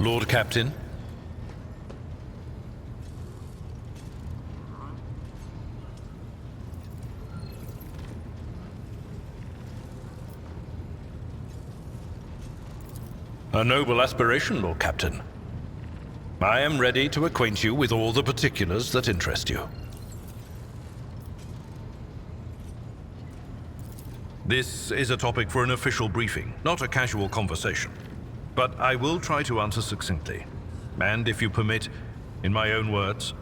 Lord Captain. A noble aspiration, Lord Captain. I am ready to acquaint you with all the particulars that interest you. This is a topic for an official briefing, not a casual conversation. But I will try to answer succinctly. And if you permit, in my own words.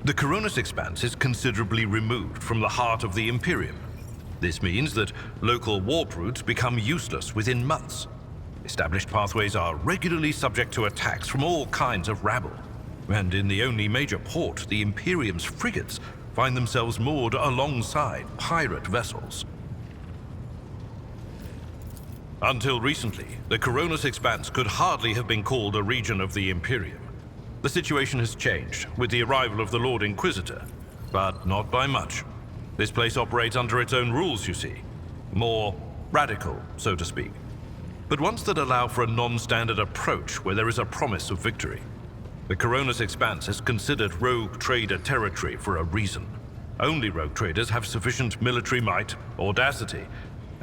The Coronus Expanse is considerably removed from the heart of the Imperium. This means that local warp routes become useless within months. Established pathways are regularly subject to attacks from all kinds of rabble. And in the only major port, the Imperium's frigates find themselves moored alongside pirate vessels. Until recently, the Coronus Expanse could hardly have been called a region of the Imperium. The situation has changed with the arrival of the Lord Inquisitor, but not by much. This place operates under its own rules, you see. More radical, so to speak. But ones that allow for a non-standard approach where there is a promise of victory. The Coronus Expanse is considered rogue trader territory for a reason. Only rogue traders have sufficient military might, audacity,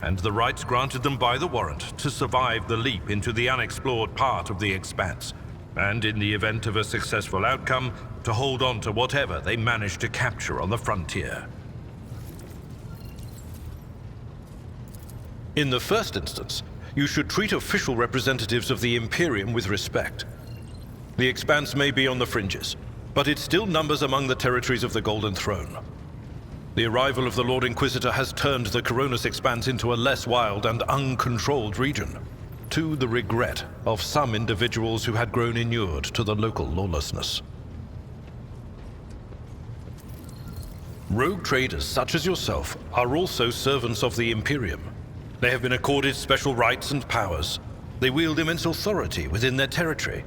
and the rights granted them by the warrant to survive the leap into the unexplored part of the Expanse, and in the event of a successful outcome, to hold on to whatever they manage to capture on the frontier. In the first instance, you should treat official representatives of the Imperium with respect. The Expanse may be on the fringes, but it still numbers among the territories of the Golden Throne. The arrival of the Lord Inquisitor has turned the Coronus Expanse into a less wild and uncontrolled region, to the regret of some individuals who had grown inured to the local lawlessness. Rogue traders such as yourself are also servants of the Imperium. They have been accorded special rights and powers. They wield immense authority within their territory,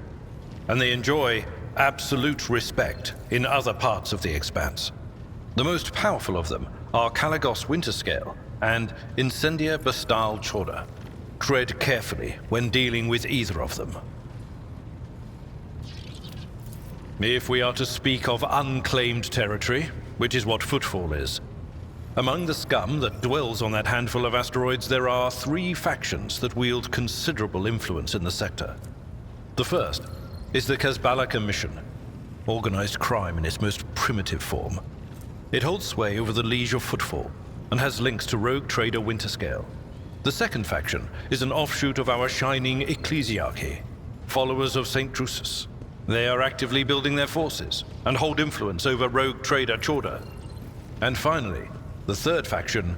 and they enjoy absolute respect in other parts of the Expanse. The most powerful of them are Caligos Winterscale and Incendia Bastal Chorda. Tread carefully when dealing with either of them. If we are to speak of unclaimed territory, which is what Footfall is, among the scum that dwells on that handful of asteroids, there are 3 factions that wield considerable influence in the sector. The first is the Kazbala Commission, organized crime in its most primitive form. It holds sway over the Liege of Footfall and has links to rogue trader Winterscale. The second faction is an offshoot of our shining ecclesiarchy, followers of St. Drusus. They are actively building their forces and hold influence over rogue trader Chorda. And finally, the third faction,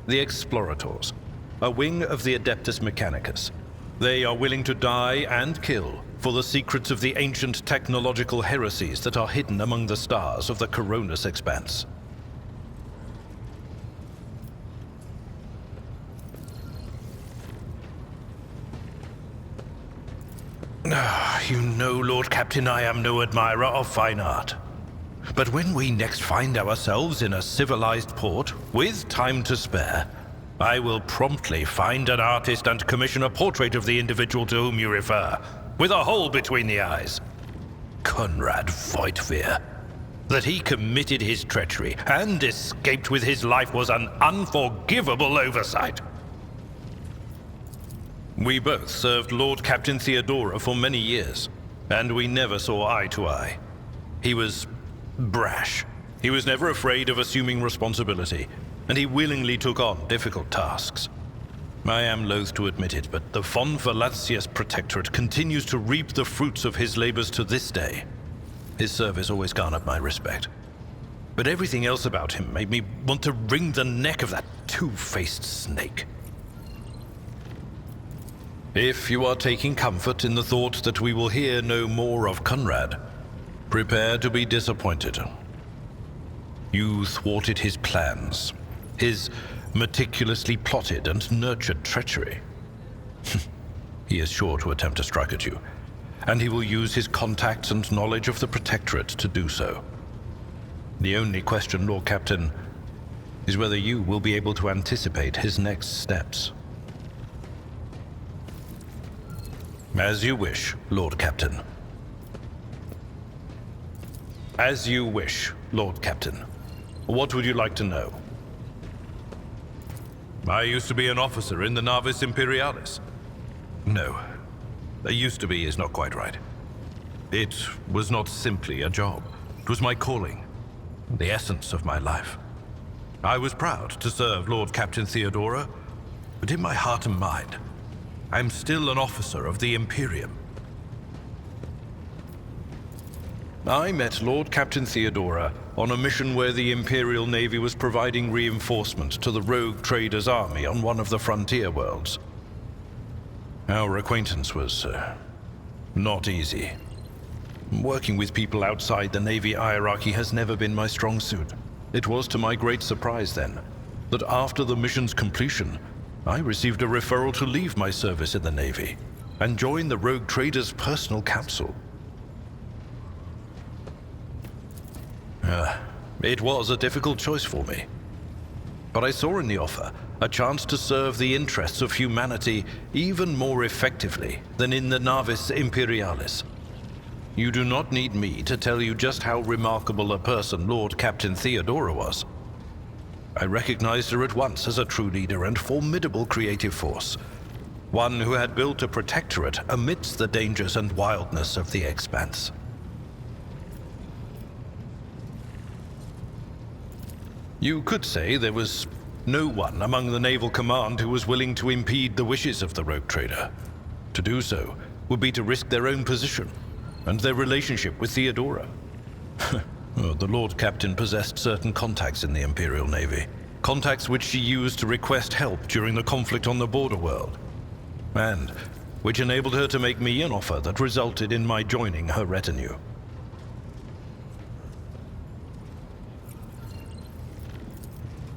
the Explorators, a wing of the Adeptus Mechanicus. They are willing to die and kill for the secrets of the ancient technological heresies that are hidden among the stars of the Coronus Expanse. You know, Lord Captain, I am no admirer of fine art. But when we next find ourselves in a civilized port, with time to spare, I will promptly find an artist and commission a portrait of the individual to whom you refer, with a hole between the eyes. Conrad Voigtveer. That he committed his treachery and escaped with his life was an unforgivable oversight. We both served Lord Captain Theodora for many years, and we never saw eye to eye. He was brash. He was never afraid of assuming responsibility, and he willingly took on difficult tasks. I am loath to admit it, but the Von Valancius Protectorate continues to reap the fruits of his labors to this day. His service always garnered my respect. But everything else about him made me want to wring the neck of that two-faced snake. If you are taking comfort in the thought that we will hear no more of Conrad, prepare to be disappointed. You thwarted his plans, his meticulously plotted and nurtured treachery. He is sure to attempt to strike at you, and he will use his contacts and knowledge of the Protectorate to do so. The only question, Lord Captain, is whether you will be able to anticipate his next steps. As you wish, Lord Captain. As you wish, Lord Captain. What would you like to know? I used to be an officer in the Navis Imperialis. No, I used to be is not quite right. It was not simply a job. It was my calling, the essence of my life. I was proud to serve Lord Captain Theodora, but in my heart and mind, I'm still an officer of the Imperium. I met Lord Captain Theodora on a mission where the Imperial Navy was providing reinforcement to the rogue traders' army on one of the frontier worlds. Our acquaintance was not easy. Working with people outside the Navy hierarchy has never been my strong suit. It was to my great surprise then, that after the mission's completion, I received a referral to leave my service in the Navy and join the rogue traders' personal council. It was a difficult choice for me. But I saw in the offer a chance to serve the interests of humanity even more effectively than in the Navis Imperialis. You do not need me to tell you just how remarkable a person Lord Captain Theodora was. I recognized her at once as a true leader and formidable creative force. One who had built a protectorate amidst the dangers and wildness of the expanse. You could say there was no one among the naval command who was willing to impede the wishes of the rogue trader. To do so would be to risk their own position and their relationship with Theodora. The Lord Captain possessed certain contacts in the Imperial Navy, contacts which she used to request help during the conflict on the border world, and which enabled her to make me an offer that resulted in my joining her retinue.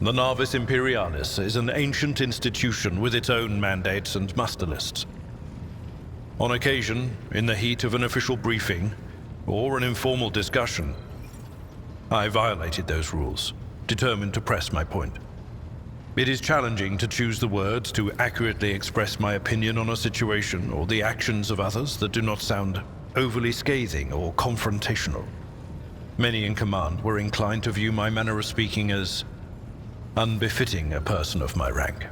The Navis Imperialis is an ancient institution with its own mandates and muster lists. On occasion, in the heat of an official briefing or an informal discussion, I violated those rules, determined to press my point. It is challenging to choose the words to accurately express my opinion on a situation or the actions of others that do not sound overly scathing or confrontational. Many in command were inclined to view my manner of speaking as unbefitting a person of my rank.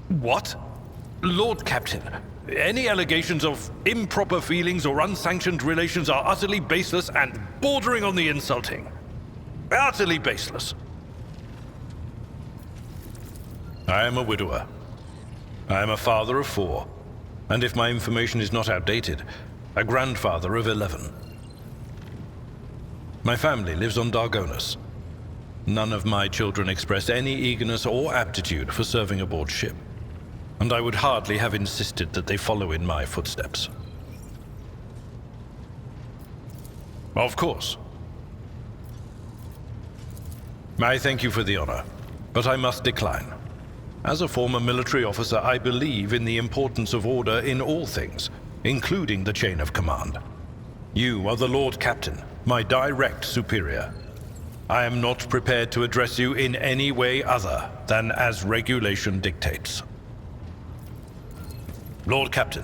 What? Lord Captain, any allegations of improper feelings or unsanctioned relations are utterly baseless and bordering on the insulting. Utterly baseless. I am a widower. I am a father of 4, and if my information is not outdated, a grandfather of 11. My family lives on Dargonus. None of my children express any eagerness or aptitude for serving aboard ship, and I would hardly have insisted that they follow in my footsteps. Of course. I thank you for the honor, but I must decline. As a former military officer, I believe in the importance of order in all things, including the chain of command. You are the Lord Captain, my direct superior. I am not prepared to address you in any way other than as regulation dictates. Lord Captain,